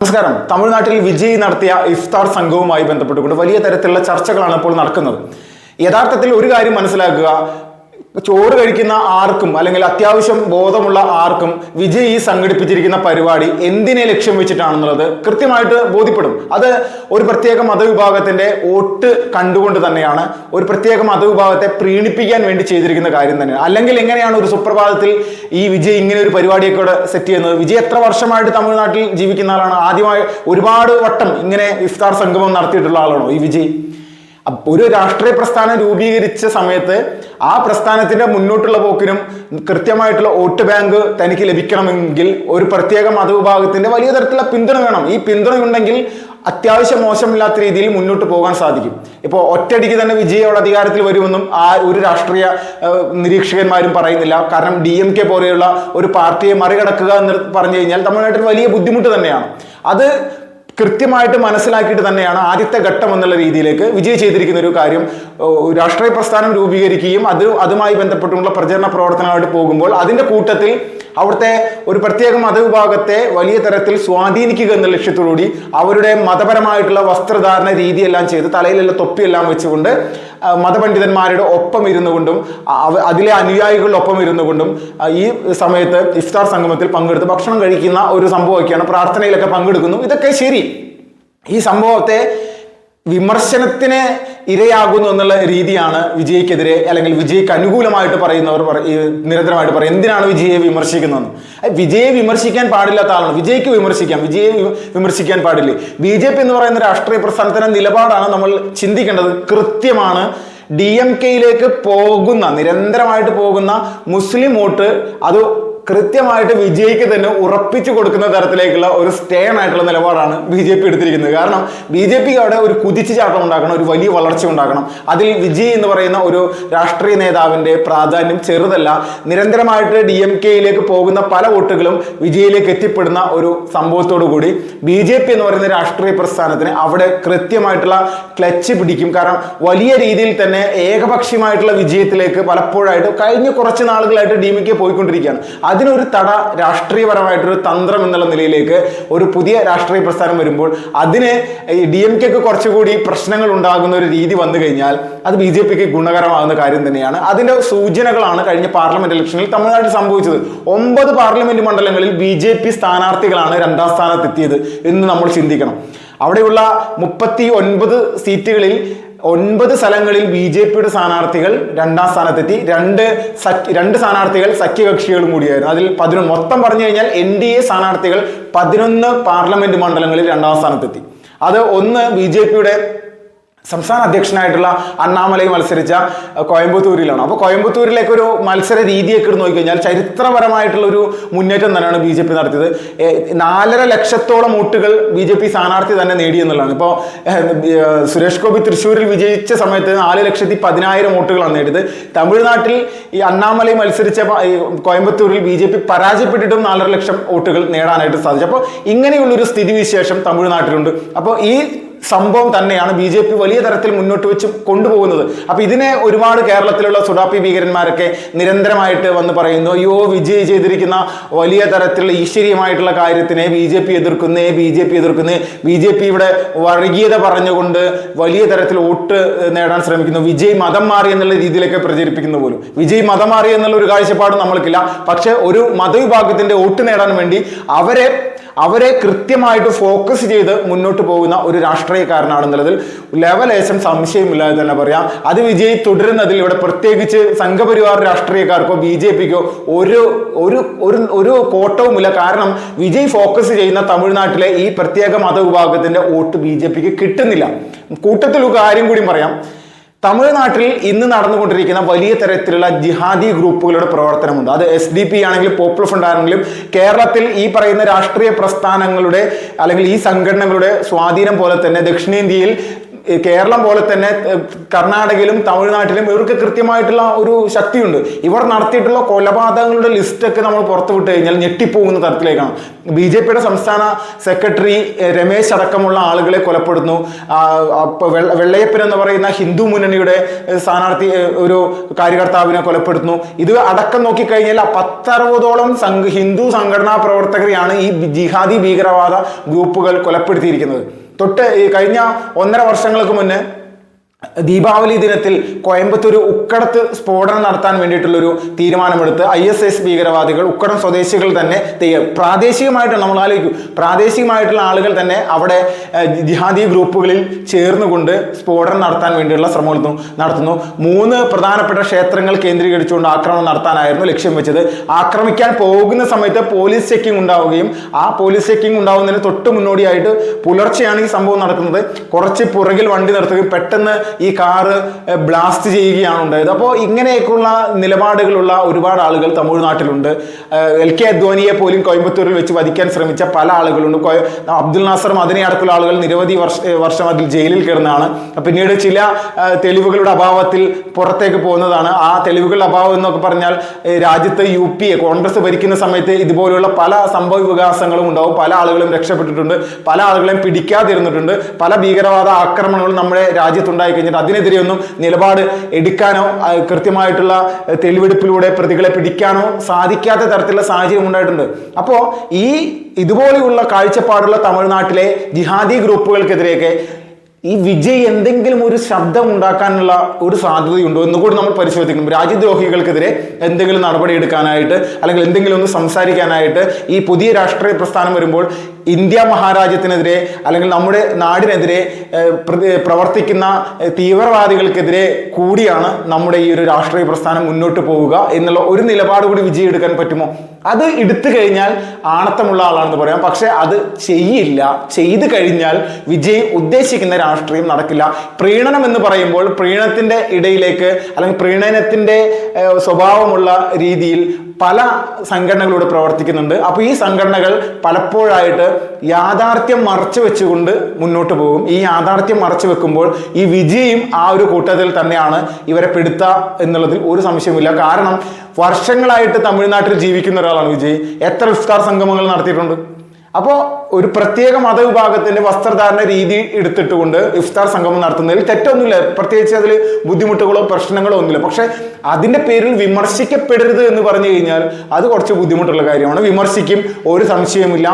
നമസ്കാരം. തമിഴ്നാട്ടിൽ വിജയ് നടത്തിയ ഇഫ്താർ സംഘവുമായി ബന്ധപ്പെട്ടുകൊണ്ട് വലിയ തരത്തിലുള്ള ചർച്ചകളാണ് ഇപ്പോൾ നടക്കുന്നത്. യഥാർത്ഥത്തിൽ ഒരു കാര്യം മനസ്സിലാക്കുക, ചോറ് കഴിക്കുന്ന ആർക്കും അല്ലെങ്കിൽ അത്യാവശ്യം ബോധമുള്ള ആർക്കും വിജയ് ഈ സംഘടിപ്പിച്ചിരിക്കുന്ന പരിപാടി എന്തിനെ ലക്ഷ്യം വെച്ചിട്ടാണെന്നുള്ളത് കൃത്യമായിട്ട് ബോധ്യപ്പെടും. അത് ഒരു പ്രത്യേക മതവിഭാഗത്തിന്റെ വോട്ട് കണ്ടുകൊണ്ട് തന്നെയാണ്, ഒരു പ്രത്യേക മതവിഭാഗത്തെ പ്രീണിപ്പിക്കാൻ വേണ്ടി ചെയ്തിരിക്കുന്ന കാര്യം തന്നെയാണ്. അല്ലെങ്കിൽ എങ്ങനെയാണ് ഒരു സുപ്രഭാതത്തിൽ ഈ വിജയ് ഇങ്ങനെ ഒരു പരിപാടിയൊക്കെ ഇവിടെ സെറ്റ് ചെയ്യുന്നത്? വിജയ് എത്ര വർഷമായിട്ട് തമിഴ്നാട്ടിൽ ജീവിക്കുന്ന ആളാണ്? ആദ്യമായി ഒരുപാട് വട്ടം ഇങ്ങനെ ഇഫ്താർ സംഗമം നടത്തിയിട്ടുള്ള ആളാണോ ഈ വിജയ്? ഒരു രാഷ്ട്രീയ പ്രസ്ഥാനം രൂപീകരിച്ച സമയത്ത് ആ പ്രസ്ഥാനത്തിന്റെ മുന്നോട്ടുള്ള പോക്കിനും കൃത്യമായിട്ടുള്ള വോട്ട് ബാങ്ക് തനിക്ക് ലഭിക്കണമെങ്കിൽ ഒരു പ്രത്യേക മതവിഭാഗത്തിന്റെ വലിയ തരത്തിലുള്ള പിന്തുണ വേണം. ഈ പിന്തുണയുണ്ടെങ്കിൽ അത്യാവശ്യം മോശമില്ലാത്ത രീതിയിൽ മുന്നോട്ട് പോകാൻ സാധിക്കും. ഇപ്പോൾ ഒറ്റയടിക്ക് തന്നെ വിജയ് അവിടെ അധികാരത്തിൽ വരുമെന്നും ആ ഒരു രാഷ്ട്രീയ നിരീക്ഷകന്മാരും പറയുന്നില്ല. കാരണം DMK പോലെയുള്ള ഒരു പാർട്ടിയെ മറികടക്കുക എന്ന് പറഞ്ഞു കഴിഞ്ഞാൽ തമിഴ്നാട്ടിൽ വലിയ ബുദ്ധിമുട്ട് തന്നെയാണ്. അത് കൃത്യമായിട്ട് മനസ്സിലാക്കിയിട്ട് തന്നെയാണ് ആദ്യത്തെ ഘട്ടം എന്നുള്ള രീതിയിലേക്ക് വിജയ് ചെയ്തിരിക്കുന്ന ഒരു കാര്യം. രാഷ്ട്രീയ പ്രസ്ഥാനം രൂപീകരിക്കുകയും അതുമായി ബന്ധപ്പെട്ടുള്ള പ്രചരണ പ്രവർത്തനമായിട്ട് പോകുമ്പോൾ അതിന്റെ കൂട്ടത്തിൽ അവിടുത്തെ ഒരു പ്രത്യേക മതവിഭാഗത്തെ വലിയ തരത്തിൽ സ്വാധീനിക്കുക എന്ന ലക്ഷ്യത്തോടുകൂടി അവരുടെ മതപരമായിട്ടുള്ള വസ്ത്രധാരണ രീതിയെല്ലാം ചെയ്ത് തലയിലുള്ള തൊപ്പിയെല്ലാം വെച്ചുകൊണ്ട് മതപണ്ഡിതന്മാരുടെ ഒപ്പം ഇരുന്നു കൊണ്ടും അതിലെ അനുയായികളുടെ ഒപ്പം ഇരുന്നു കൊണ്ടും ഈ സമയത്ത് ഇഫ്താർ സംഗമത്തിൽ പങ്കെടുത്ത് ഭക്ഷണം കഴിക്കുന്ന ഒരു സംഭവമൊക്കെയാണ്. പ്രാർത്ഥനയിലൊക്കെ പങ്കെടുക്കുന്നു. ഇതൊക്കെ ശരി. ഈ സംഭവത്തെ വിമർശനത്തിന് ഇരയാകുന്നു എന്നുള്ള രീതിയാണ് വിജയ്ക്കെതിരെ അല്ലെങ്കിൽ വിജയ്ക്ക് അനുകൂലമായിട്ട് പറയുന്നവർ നിരന്തരമായിട്ട് പറയും. എന്തിനാണ് വിജയെ വിമർശിക്കുന്നതെന്ന്? വിജയെ വിമർശിക്കാൻ പാടില്ലാത്ത ആളാണ്. വിജയ്ക്ക് വിമർശിക്കാം, വിജയെ വിമർശിക്കാൻ പാടില്ലേ? BJP എന്ന് പറയുന്ന രാഷ്ട്രീയ പ്രസ്ഥാനത്തിന്റെ നിലപാടാണ് നമ്മൾ ചിന്തിക്കേണ്ടത്. കൃത്യമാണ്. DMK-യിലേക്ക് പോകുന്ന, നിരന്തരമായിട്ട് പോകുന്ന മുസ്ലിം വോട്ട് അത് കൃത്യമായിട്ട് വിജയ്ക്ക് തന്നെ ഉറപ്പിച്ചു കൊടുക്കുന്ന തരത്തിലേക്കുള്ള ഒരു സ്റ്റേൺ ആയിട്ടുള്ള നിലപാടാണ് BJP എടുത്തിരിക്കുന്നത്. കാരണം BJPക്ക് അവിടെ ഒരു കുതിച്ചുചാട്ടം ഉണ്ടാക്കണം, ഒരു വലിയ വളർച്ച ഉണ്ടാക്കണം. അതിൽ വിജയ് എന്ന് പറയുന്ന ഒരു രാഷ്ട്രീയ നേതാവിന്റെ പ്രാധാന്യം ചെറുതല്ല. നിരന്തരമായിട്ട് DMK-യിലേക്ക് പോകുന്ന പല വോട്ടുകളും വിജയിലേക്ക് എത്തിപ്പെടുന്ന ഒരു സംഭവത്തോടു കൂടി BJP എന്ന് പറയുന്ന രാഷ്ട്രീയ പ്രസ്ഥാനത്തിന് അവിടെ കൃത്യമായിട്ടുള്ള ക്ലച്ച് പിടിക്കും. കാരണം വലിയ രീതിയിൽ തന്നെ ഏകപക്ഷീയമായിട്ടുള്ള വിജയത്തിലേക്ക് പലപ്പോഴായിട്ട് കഴിഞ്ഞ കുറച്ച് നാളുകളായിട്ട് DMK പോയിക്കൊണ്ടിരിക്കുകയാണ്. അതിനൊരു രാഷ്ട്രീയപരമായിട്ടൊരു തന്ത്രം എന്നുള്ള നിലയിലേക്ക് ഒരു പുതിയ രാഷ്ട്രീയ പ്രസ്ഥാനം വരുമ്പോൾ അതിന് DMK-ക്ക് കുറച്ചുകൂടി പ്രശ്നങ്ങൾ ഉണ്ടാകുന്ന ഒരു രീതി വന്നു കഴിഞ്ഞാൽ അത് BJPക്ക് ഗുണകരമാകുന്ന കാര്യം തന്നെയാണ്. അതിന്റെ സൂചനകളാണ് കഴിഞ്ഞ പാർലമെന്റ് ഇലക്ഷനിൽ തമിഴ്നാട്ടിൽ സംഭവിച്ചത്. 9 പാർലമെന്റ് മണ്ഡലങ്ങളിൽ BJP സ്ഥാനാർത്ഥികളാണ് 2ാം സ്ഥാനത്തെത്തിയത് എന്ന് നമ്മൾ ചിന്തിക്കണം. അവിടെയുള്ള 39 സീറ്റുകളിൽ 9 സ്ഥലങ്ങളിൽ BJPയുടെ സ്ഥാനാർത്ഥികൾ 2ാം സ്ഥാനത്തെത്തി. രണ്ട് സ്ഥാനാർത്ഥികൾ സഖ്യകക്ഷികളും കൂടിയായിരുന്നു. അതിൽ 11, മൊത്തം പറഞ്ഞു കഴിഞ്ഞാൽ NDA സ്ഥാനാർത്ഥികൾ 11 പാർലമെന്റ് മണ്ഡലങ്ങളിൽ 2ാം സ്ഥാനത്തെത്തി. അത് ഒന്ന് BJPയുടെ സംസ്ഥാന അധ്യക്ഷനായിട്ടുള്ള അണ്ണാമലൈ മത്സരിച്ച കോയമ്പത്തൂരിലാണ്. അപ്പോൾ കോയമ്പത്തൂരിലേക്ക് ഒരു മത്സര രീതിയൊക്കെ നോക്കിക്കഴിഞ്ഞാൽ ചരിത്രപരമായിട്ടുള്ള ഒരു മുന്നേറ്റം തന്നെയാണ് BJP നടത്തിയത്. 4.5 ലക്ഷത്തോളം വോട്ടുകൾ BJP സ്ഥാനാർത്ഥി തന്നെ നേടിയെന്നുള്ളതാണ്. ഇപ്പോൾ സുരേഷ് ഗോപി തൃശ്ശൂരിൽ വിജയിച്ച സമയത്ത് 4,10,000 വോട്ടുകളാണ് നേടിയത്. തമിഴ്നാട്ടിൽ ഈ അണ്ണാമലൈ മത്സരിച്ച കോയമ്പത്തൂരിൽ BJP പരാജയപ്പെട്ടിട്ടും 4.5 ലക്ഷം വോട്ടുകൾ നേടാനായിട്ട് സാധിച്ചു. അപ്പോൾ ഇങ്ങനെയുള്ളൊരു സ്ഥിതിവിശേഷം തമിഴ്നാട്ടിലുണ്ട്. അപ്പോൾ ഈ സംഭവം തന്നെയാണ് BJP വലിയ തരത്തിൽ മുന്നോട്ട് വെച്ച് കൊണ്ടുപോകുന്നത്. അപ്പൊ ഇതിനെ ഒരുപാട് കേരളത്തിലുള്ള സുഡാപ്പി ഭീകരന്മാരൊക്കെ നിരന്തരമായിട്ട് വന്ന് പറയുന്നു, അയ്യോ വിജയ് ചെയ്തിരിക്കുന്ന വലിയ തരത്തിലുള്ള ഈശ്വരീയമായിട്ടുള്ള കാര്യത്തിനെ BJP എതിർക്കുന്നേ, BJP ഇവിടെ വർഗീയത പറഞ്ഞുകൊണ്ട് വലിയ തരത്തിൽ വോട്ട് നേടാൻ ശ്രമിക്കുന്നു, വിജയ് മതം മാറി എന്നുള്ള രീതിയിലൊക്കെ പ്രചരിപ്പിക്കുന്ന പോലും. വിജയ് മതം മാറി എന്നുള്ള ഒരു കാഴ്ചപ്പാട് നമ്മൾക്കില്ല. പക്ഷെ ഒരു മതവിഭാഗത്തിന്റെ വോട്ട് നേടാൻ വേണ്ടി അവരെ കൃത്യമായിട്ട് ഫോക്കസ് ചെയ്ത് മുന്നോട്ട് പോകുന്ന ഒരു രാഷ്ട്രീയക്കാരനാണെന്നുള്ളതിൽ ലെവലേശം സംശയമില്ലാതെ തന്നെ പറയാം. അത് വിജയ് തുടരുന്നതിൽ ഇവിടെ പ്രത്യേകിച്ച് സംഘപരിവാർ രാഷ്ട്രീയക്കാർക്കോ BJPക്കോ ഒരു കോട്ടവുമില്ല. കാരണം വിജയ് ഫോക്കസ് ചെയ്യുന്ന തമിഴ്നാട്ടിലെ ഈ പ്രത്യേക മതവിഭാഗത്തിന്റെ വോട്ട് BJPക്ക് കിട്ടുന്നില്ല. കൂട്ടത്തിൽ ഒരു കാര്യം കൂടി പറയാം. തമിഴ്നാട്ടിൽ ഇന്ന് നടന്നുകൊണ്ടിരിക്കുന്ന വലിയ തരത്തിലുള്ള ജിഹാദി ഗ്രൂപ്പുകളുടെ പ്രവർത്തനമുണ്ട്. അത് SDP ആണെങ്കിലും പോപ്പുലർ ഫ്രണ്ട് ആണെങ്കിലും കേരളത്തിൽ ഈ പറയുന്ന രാഷ്ട്രീയ പ്രസ്ഥാനങ്ങളുടെ അല്ലെങ്കിൽ ഈ സംഘടനകളുടെ സ്വാധീനം പോലെ തന്നെ ദക്ഷിണേന്ത്യയിൽ കേരളം പോലെ തന്നെ കർണാടകയിലും തമിഴ്നാട്ടിലും ഇവർക്ക് കൃത്യമായിട്ടുള്ള ഒരു ശക്തിയുണ്ട്. ഇവർ നടത്തിയിട്ടുള്ള കൊലപാതകങ്ങളുടെ ലിസ്റ്റൊക്കെ നമ്മൾ പുറത്തുവിട്ട് കഴിഞ്ഞാൽ ഞെട്ടിപ്പോകുന്ന തരത്തിലേക്കാണ്. BJP-യുടെ സംസ്ഥാന സെക്രട്ടറി രമേശ് അടക്കമുള്ള ആളുകളെ കൊലപ്പെടുന്നു. വെള്ളയപ്പൻ എന്ന് പറയുന്ന ഹിന്ദു മുന്നണിയുടെ സ്ഥാനാർത്ഥി ഒരു കാര്യകർത്താവിനെ കൊലപ്പെടുത്തുന്നു. ഇത് അടക്കം നോക്കിക്കഴിഞ്ഞാൽ 10-60ഓളം ഹിന്ദു സംഘടനാ പ്രവർത്തകരെയാണ് ഈ ജിഹാദി ഭീകരവാദ ഗ്രൂപ്പുകൾ കൊലപ്പെടുത്തിയിരിക്കുന്നത്. തൊട്ട് കഴിഞ്ഞ 1.5 വർഷങ്ങൾക്ക് മുന്നേ ദീപാവലി ദിനത്തിൽ കോയമ്പത്തൂർ ഉക്കടത്ത് സ്ഫോടനം നടത്താൻ വേണ്ടിയിട്ടുള്ളൊരു തീരുമാനമെടുത്ത് ISIS ഭീകരവാദികൾ, ഉക്കടം സ്വദേശികൾ തന്നെ പ്രാദേശികമായിട്ട്, നമ്മൾ ആലോചിക്കും, പ്രാദേശികമായിട്ടുള്ള ആളുകൾ തന്നെ അവിടെ ജിഹാദി ഗ്രൂപ്പുകളിൽ ചേർന്നുകൊണ്ട് സ്ഫോടനം നടത്താൻ വേണ്ടിയുള്ള ശ്രമം നടത്തുന്നു. 3 പ്രധാനപ്പെട്ട ക്ഷേത്രങ്ങൾ കേന്ദ്രീകരിച്ചുകൊണ്ട് ആക്രമണം നടത്താനായിരുന്നു ലക്ഷ്യം വെച്ചത്. ആക്രമിക്കാൻ പോകുന്ന സമയത്ത് പോലീസ് ചെക്കിംഗ് ഉണ്ടാവുകയും ആ പോലീസ് ചെക്കിംഗ് ഉണ്ടാവുന്നതിന് തൊട്ട് മുന്നോടിയായിട്ട് പുലർച്ചെയാണ് ഈ സംഭവം നടക്കുന്നത്. കുറച്ച് പുറകിൽ വണ്ടി നിർത്തുകയും പെട്ടെന്ന് ഈ കാറ് ബ്ലാസ്റ്റ് ചെയ്യുകയാണ് ഉണ്ടായത്. അപ്പോൾ ഇങ്ങനെയൊക്കെയുള്ള നിലപാടുകളുള്ള ഒരുപാട് ആളുകൾ തമിഴ്നാട്ടിലുണ്ട്. LK അദ്വാനിയെ പോലും കോയമ്പത്തൂരിൽ വെച്ച് വധിക്കാൻ ശ്രമിച്ച പല ആളുകളുണ്ട്. അബ്ദുൽ നാസർ മദനി അടക്കമുള്ള ആളുകൾ നിരവധി വർഷം അതിൽ ജയിലിൽ കിടന്നതാണ്. പിന്നീട് ചില തെളിവുകളുടെ അഭാവത്തിൽ പുറത്തേക്ക് പോകുന്നതാണ്. ആ തെളിവുകളുടെ അഭാവം എന്നൊക്കെ പറഞ്ഞാൽ രാജ്യത്ത് UPA കോൺഗ്രസ് ഭരിക്കുന്ന സമയത്ത് ഇതുപോലുള്ള പല സംഭവ വികാസങ്ങളും ഉണ്ടാവും. പല ആളുകളും രക്ഷപ്പെട്ടിട്ടുണ്ട്, പല ആളുകളെയും പിടിക്കാതിരുന്നിട്ടുണ്ട്. പല ഭീകരവാദ ആക്രമണങ്ങളും നമ്മുടെ രാജ്യത്തുണ്ടായി കഴിഞ്ഞിട്ട് അതിനെതിരെയൊന്നും നിലപാട് എടുക്കാനോ കൃത്യമായിട്ടുള്ള തെളിവെടുപ്പിലൂടെ പ്രതികളെ പിടിക്കാനോ സാധിക്കാത്ത തരത്തിലുള്ള സാഹചര്യം ഉണ്ടായിട്ടുണ്ട്. അപ്പോൾ ഇതുപോലെയുള്ള കാഴ്ചപ്പാടുള്ള തമിഴ്നാട്ടിലെ ജിഹാദി ഗ്രൂപ്പുകൾക്കെതിരെയൊക്കെ ഈ വിജയ് എന്തെങ്കിലും ഒരു ശബ്ദം ഉണ്ടാക്കാനുള്ള ഒരു സാധ്യതയുണ്ടോ എന്നുകൂടി നമ്മൾ പരിശോധിക്കണം. രാജ്യദ്രോഹികൾക്കെതിരെ എന്തെങ്കിലും നടപടി എടുക്കാനായിട്ട് അല്ലെങ്കിൽ എന്തെങ്കിലും ഒന്ന് സംസാരിക്കാനായിട്ട് ഈ പുതിയ രാഷ്ട്രീയ പ്രസ്ഥാനം വരുമ്പോൾ ഇന്ത്യ മഹാരാജ്യത്തിനെതിരെ അല്ലെങ്കിൽ നമ്മുടെ നാടിനെതിരെ പ്രവർത്തിക്കുന്ന തീവ്രവാദികൾക്കെതിരെ കൂടിയാണ് നമ്മുടെ ഈ ഒരു രാഷ്ട്രീയ പ്രസ്ഥാനം മുന്നോട്ട് പോവുക എന്നുള്ള ഒരു നിലപാട് കൂടി വിജയ് എടുക്കാൻ പറ്റുമോ? അത് എടുത്തു കഴിഞ്ഞാൽ ആണത്തമുള്ള ആളാണെന്ന് പറയാം. പക്ഷെ അത് ചെയ്യില്ല. ചെയ്തു കഴിഞ്ഞാൽ വിജയ് ഉദ്ദേശിക്കുന്ന രാഷ്ട്രീയം നടക്കില്ല. പ്രീണനം എന്ന് പറയുമ്പോൾ പ്രീണനത്തിന്റെ ഇടയിലേക്ക് അല്ലെങ്കിൽ പ്രീണനത്തിന്റെ സ്വഭാവമുള്ള രീതിയിൽ പല സംഘടനകളോട് പ്രവർത്തിക്കുന്നുണ്ട്. അപ്പോൾ ഈ സംഘടനകൾ പലപ്പോഴായിട്ട് യാഥാർത്ഥ്യം മറച്ചു വെച്ചുകൊണ്ട് മുന്നോട്ട് പോകും. ഈ യാഥാർത്ഥ്യം മറച്ചു വെക്കുമ്പോൾ ഈ വിജയും ആ ഒരു കൂട്ടത്തിൽ തന്നെയാണ് ഇവരെ പെടുത്തുക എന്നുള്ളതിൽ ഒരു സംശയമില്ല. കാരണം വർഷങ്ങളായിട്ട് തമിഴ്നാട്ടിൽ ജീവിക്കുന്ന ഒരാളാണ് വിജയ്. എത്ര ഇഫ്താർ സംഗമങ്ങൾ നടത്തിയിട്ടുണ്ട്. അപ്പോൾ ഒരു പ്രത്യേക മതവിഭാഗത്തിന്റെ വസ്ത്രധാരണ രീതി എടുത്തിട്ടുകൊണ്ട് ഇഫ്താർ സംഗമം നടത്തുന്നതിൽ തെറ്റൊന്നുമില്ല. പ്രത്യേകിച്ച് അതിൽ ബുദ്ധിമുട്ടുകളോ പ്രശ്നങ്ങളോ ഒന്നുമില്ല. പക്ഷെ അതിന്റെ പേരിൽ വിമർശിക്കപ്പെടരുത് എന്ന് പറഞ്ഞു കഴിഞ്ഞാൽ അത് കുറച്ച് ബുദ്ധിമുട്ടുള്ള കാര്യമാണ്. വിമർശിക്കും, ഒരു സംശയമില്ല.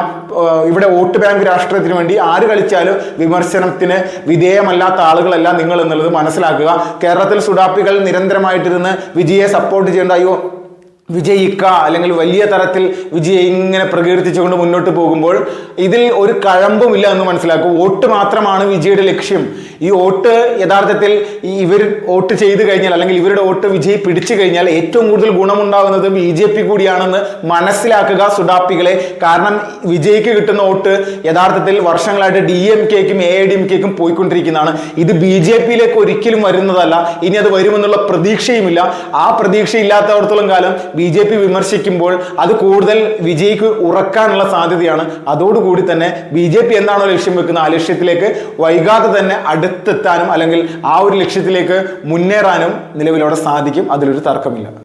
ഇവിടെ വോട്ട് ബാങ്ക് രാഷ്ട്രീയത്തിന് വേണ്ടി ആര് കളിച്ചാലും വിമർശനത്തിന് വിധേയമല്ലാത്ത ആളുകളല്ല നിങ്ങൾ എന്നുള്ളത് മനസ്സിലാക്കുക. കേരളത്തിൽ സുഡാപ്പികൾ നിരന്തരമായിട്ടിരുന്ന് വിജയെ സപ്പോർട്ട് ചെയ്യേണ്ട, അയ്യോ വിജയിക്ക അല്ലെങ്കിൽ വലിയ തരത്തിൽ വിജയെ ഇങ്ങനെ പ്രകീർത്തിച്ചുകൊണ്ട് മുന്നോട്ട് പോകുമ്പോൾ ഇതിൽ ഒരു കഴമ്പുമില്ല എന്ന് മനസ്സിലാക്കും. വോട്ട് മാത്രമാണ് വിജയുടെ ലക്ഷ്യം. ഈ വോട്ട് യഥാർത്ഥത്തിൽ ഇവർ വോട്ട് ചെയ്തു കഴിഞ്ഞാൽ അല്ലെങ്കിൽ ഇവരുടെ വോട്ട് വിജയ് പിടിച്ചു കഴിഞ്ഞാൽ ഏറ്റവും കൂടുതൽ ഗുണമുണ്ടാകുന്നത് BJP കൂടിയാണെന്ന് മനസ്സിലാക്കുക സുഡാപ്പികളെ. കാരണം വിജയ്ക്ക് കിട്ടുന്ന വോട്ട് യഥാർത്ഥത്തിൽ വർഷങ്ങളായിട്ട് DMK-ക്കും AIDMK-ക്കും പോയിക്കൊണ്ടിരിക്കുന്നതാണ്. ഇത് BJP-യിലേക്ക് ഒരിക്കലും വരുന്നതല്ല. ഇനി അത് വരുമെന്നുള്ള പ്രതീക്ഷയുമില്ല. ആ പ്രതീക്ഷയില്ലാത്തവർത്തോളം കാലം BJP വിമർശിക്കുമ്പോൾ അത് കൂടുതൽ വിജയ്ക്ക് ഉറക്കാനുള്ള സാധ്യതയാണ്. അതോടുകൂടി തന്നെ BJP എന്താണോ ലക്ഷ്യം വെക്കുന്നത് ആ ലക്ഷ്യത്തിലേക്ക് വൈകാതെ തന്നെ അടുത്തെത്താനും അല്ലെങ്കിൽ ആ ഒരു ലക്ഷ്യത്തിലേക്ക് മുന്നേറാനും നിലവിലവിടെ സാധിക്കും. അതിലൊരു തർക്കമില്ല.